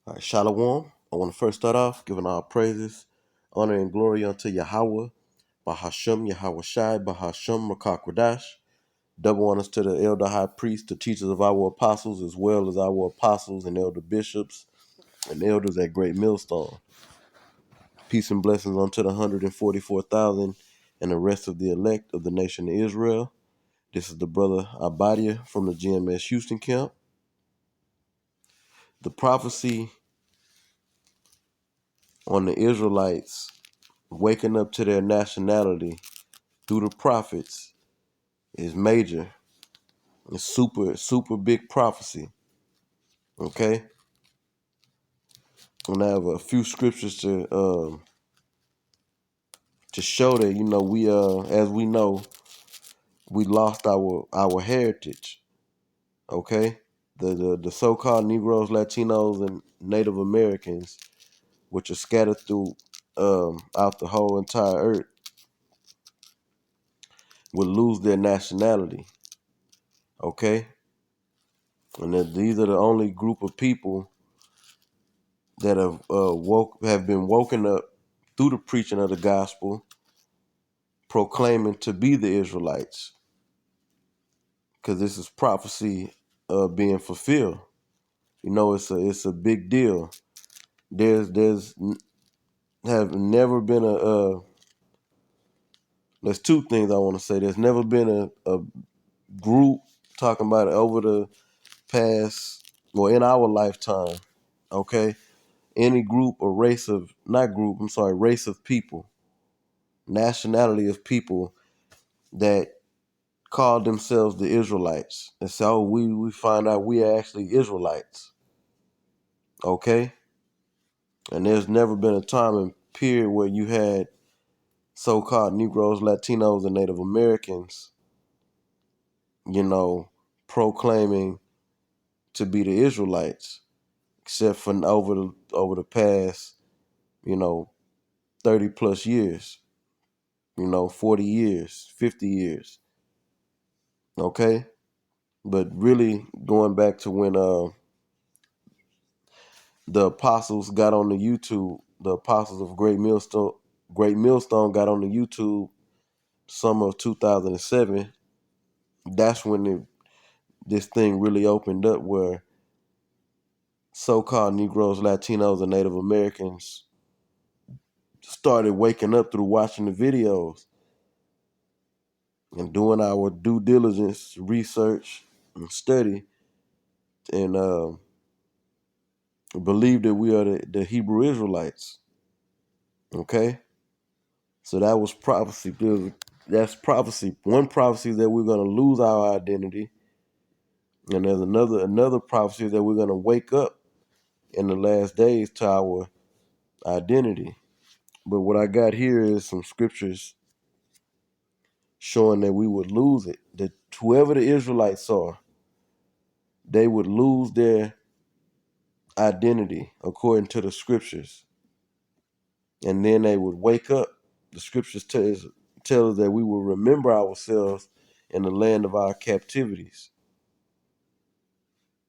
All right, Shalom. I want to first start off giving all praises, honor, and glory unto Yahweh, Bahashem Yahweh Shai, Bahashem Rakakwadash. Double honors to the elder high priest, the teachers of our apostles, as well as our apostles and elder bishops and elders at Great Millstone. Peace and blessings unto the 144,000 and the rest of the elect of the nation of Israel. This is the brother Abadia from the GMS Houston camp. The prophecy on the Israelites waking up to their nationality through the prophets is major. It's super big prophecy. Okay? I'm gonna have a few scriptures to show that, we as we know, we lost our heritage. Okay? The so called Negroes, Latinos, and Native Americans, which are scattered through out the whole entire earth, would lose their nationality. Okay? And that these are the only group of people that have been woken up through the preaching of the gospel, proclaiming to be the Israelites, because this is prophecy being fulfilled. It's a big deal. There's have never been there's two things I want to say. There's never been a group talking about it over the past, well, in our lifetime. Okay, any group or race of not group, I'm sorry, race of people, nationality of people that called themselves the Israelites. And so we find out we are actually Israelites. Okay? And there's never been a time and period where you had so-called Negroes, Latinos, and Native Americans, proclaiming to be the Israelites, except for over the past, 30 plus years, 40 years, 50 years. Okay? But really going back to when the apostles got on the YouTube, the apostles of Great Millstone got on the YouTube summer of 2007. That's when this thing really opened up, where so-called Negroes, Latinos, and Native Americans started waking up through watching the videos and doing our due diligence, research, and study, and believe that we are the Hebrew Israelites. Okay? So that was prophecy. That's prophecy. One prophecy is that we're going to lose our identity, and there's another prophecy that we're going to wake up in the last days to our identity. But what I got here is some scriptures showing that we would lose it. That whoever the Israelites are, they would lose their identity according to the scriptures, and then they would wake up. The scriptures tell us that we will remember ourselves in the land of our captivities.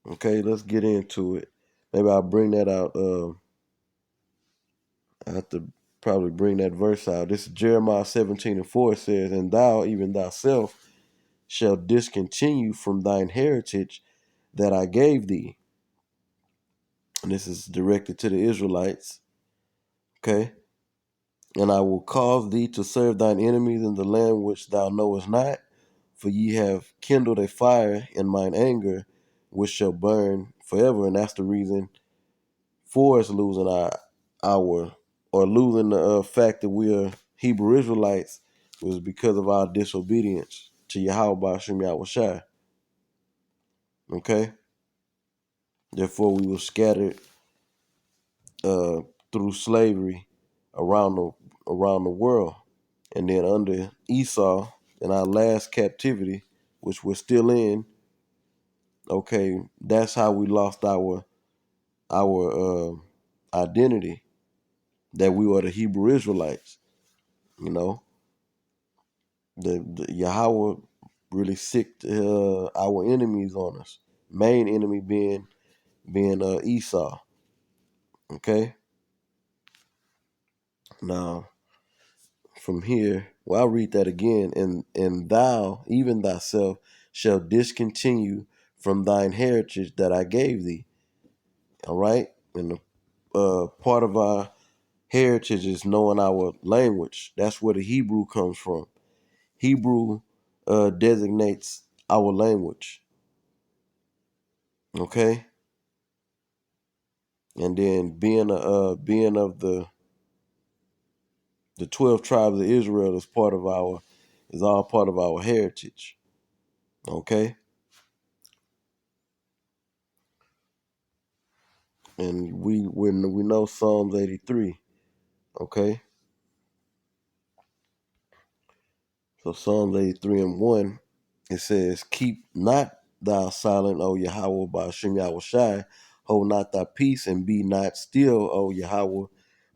Okay, let's get into it. Maybe I'll bring that out. I have to probably bring that verse out. This is Jeremiah 17:4. It says, "And thou, even thyself, shall discontinue from thine heritage that I gave thee." And this is directed to the Israelites. Okay. "And I will cause thee to serve thine enemies in the land which thou knowest not, for ye have kindled a fire in mine anger, which shall burn forever." And that's the reason for us losing our or losing the fact that we are Hebrew Israelites, was because of our disobedience to Yahweh Shem Yahweh Shai. Okay? Therefore we were scattered through slavery around the world. And then under Esau, in our last captivity, which we're still in, okay, that's how we lost our identity, that we were the Hebrew Israelites. The Yahweh really sicked our enemies on us. Main enemy being Esau. Okay. Now from here, well, I'll read that again. And thou, even thyself, shall discontinue from thine heritage that I gave thee. All right. And the part of our heritage is knowing our language. That's where the Hebrew comes from. Hebrew designates our language. Okay. And then being of the 12 tribes of Israel is all part of our heritage. Okay. And we know Psalms 83. Okay. So Psalms 83 and 1, it says, keep not thou silent, O Yahweh, by Hashem Yahweh Shai. Hold not thy peace and be not still, O Yahweh,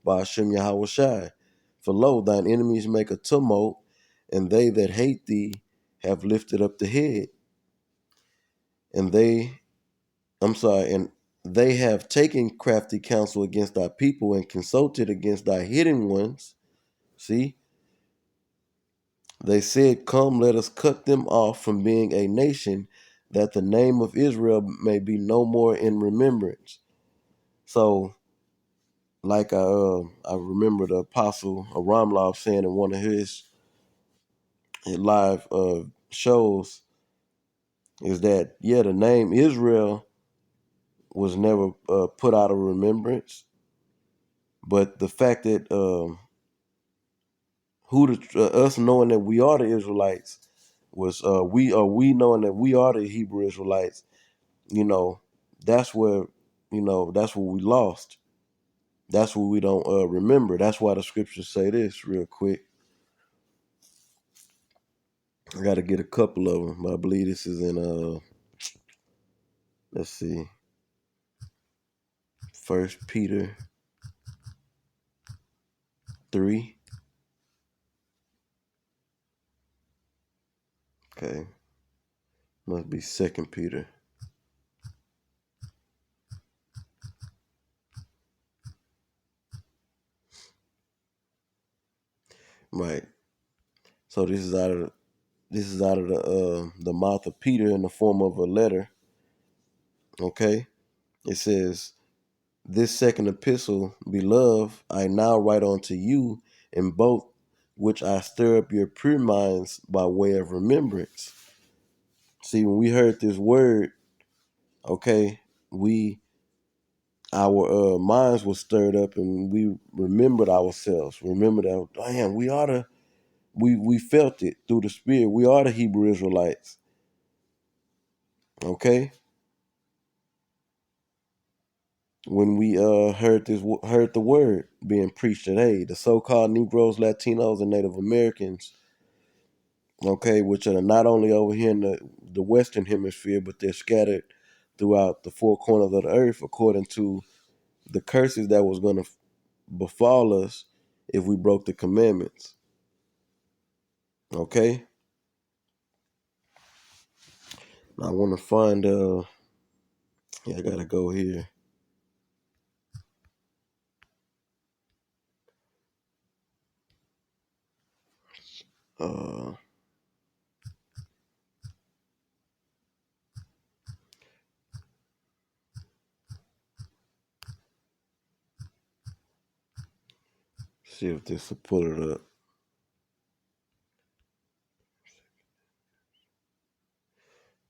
by Hashem Yahweh Shai. For lo, thine enemies make a tumult, and they that hate thee have lifted up the head. And and they have taken crafty counsel against thy people and consulted against thy hidden ones. See? They said, come, let us cut them off from being a nation, that the name of Israel may be no more in remembrance. So, like I remember the apostle Ramlov saying in one of his live shows, is that, yeah, the name Israel was never put out of remembrance, but the fact that us knowing that we are the Israelites was we knowing that we are the Hebrew Israelites, you know, that's where, that's what we lost. That's what we don't remember. That's why the scriptures say this real quick. I got to get a couple of them. I believe this is in let's see, 1 Peter 3. Okay, must be 2 Peter. Right. So this is out of the mouth of Peter in the form of a letter. Okay. It says, this second epistle, beloved, I now write unto you in both which I stir up your pure minds by way of remembrance. See, when we heard this word, okay, our minds were stirred up and we remembered ourselves. Remember that, damn, we felt it through the Spirit. We are the Hebrew Israelites. Okay. When we heard the word being preached that, hey, the so-called Negroes, Latinos, and Native Americans, okay, which are not only over here in the Western Hemisphere, but they're scattered throughout the four corners of the earth, according to the curses that was going to befall us if we broke the commandments. Okay, now I want to find. I gotta go here. Uh, See if this will pull it up.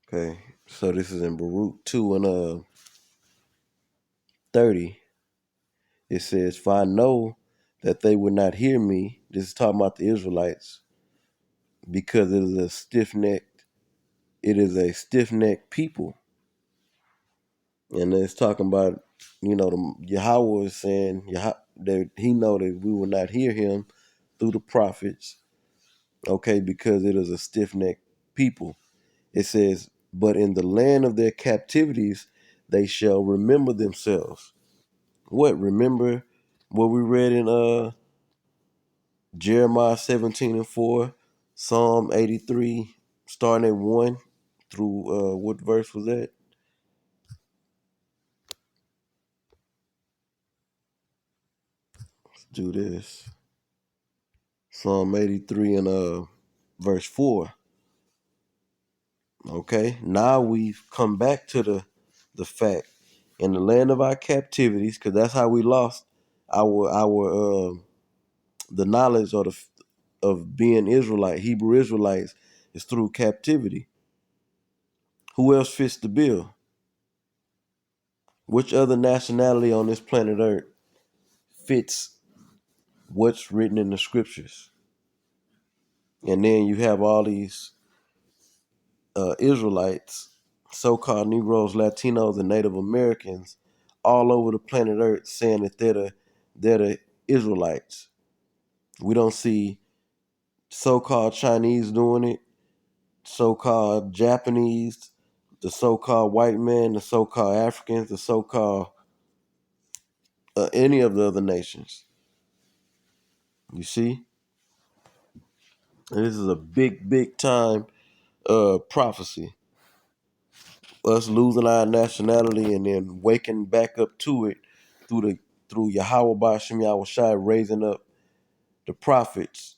Okay, so this is in Baruch 2 and 30. It says, "For I know that they would not hear me." This is talking about the Israelites, because it is a stiff necked people. And it's talking about, Yahweh is saying that he know that we will not hear him through the prophets, okay, because it is a stiff necked people. It says, but in the land of their captivities, they shall remember themselves. What? Remember what we read in Jeremiah 17 and 4, Psalm 83, starting at 1 through what verse was that? do this. Psalm 83 and verse 4. Okay, now we've come back to the fact in the land of our captivities, because that's how we lost our the knowledge of being Israelite, Hebrew Israelites, is through captivity. Who else fits the bill? Which other nationality on this planet Earth fits what's written in the scriptures? And then you have all these Israelites, so-called Negroes, Latinos, and Native Americans all over the planet Earth saying that they're the Israelites. We don't see so-called Chinese doing it, so-called Japanese, the so-called white men, the so-called Africans, the so-called any of the other nations. You see? And this is a big, big time prophecy. Us losing our nationality and then waking back up to it through Yahweh Bashim Yahushai raising up the prophets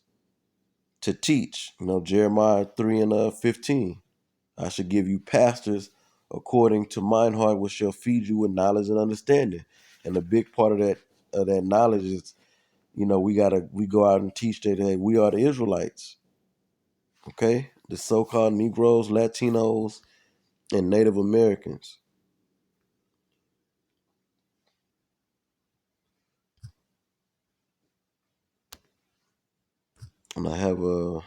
to teach. Jeremiah 3 and 15. I should give you pastors according to mine heart, which shall feed you with knowledge and understanding. And a big part of that knowledge is, we go out and teach that, hey, we are the Israelites. Okay? The so-called Negroes, Latinos, and Native Americans. And I have one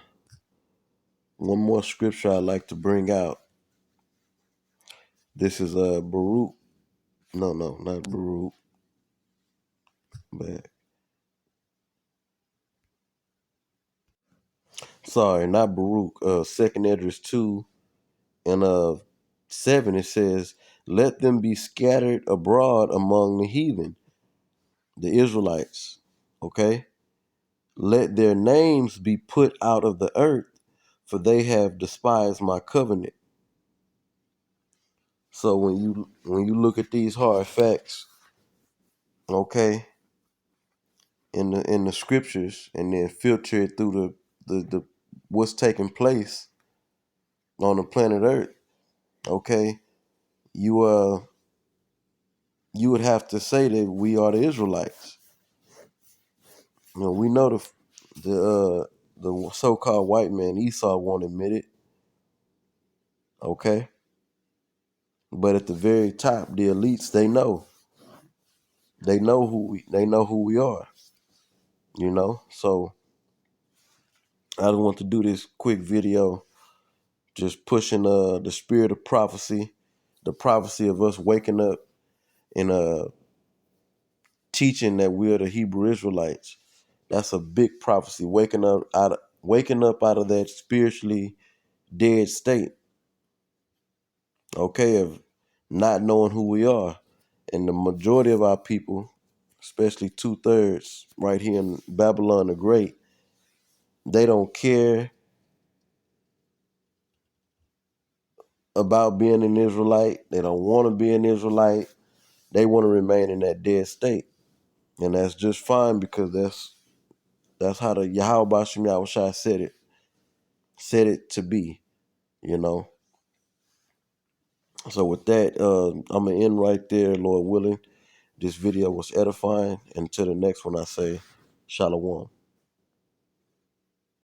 more scripture I'd like to bring out. This is Baruch. No, not Baruch. But sorry, not Baruch. 2nd Esdras 2 and 7. It says, "Let them be scattered abroad among the heathen, the Israelites." Okay, let their names be put out of the earth, for they have despised my covenant. So when you look at these hard facts, okay, in the scriptures, and then filter it through the what's taking place on the planet Earth, okay, you you would have to say that we are the Israelites. We know the so-called white man Esau won't admit it, okay, but at the very top, the elites, they know who we are, So I just want to do this quick video, just pushing the spirit of prophecy, the prophecy of us waking up and teaching that we are the Hebrew Israelites. That's a big prophecy. Waking up out of that spiritually dead state, okay, of not knowing who we are. And the majority of our people, especially 2/3 right here in Babylon the Great, they don't care about being an Israelite. They don't want to be an Israelite. They want to remain in that dead state. And that's just fine, because that's how the Yahweh Bashim Yahushai said it to be, you know. So with that, I'm going to end right there, Lord willing. This video was edifying. Until the next one, I say, Shalom.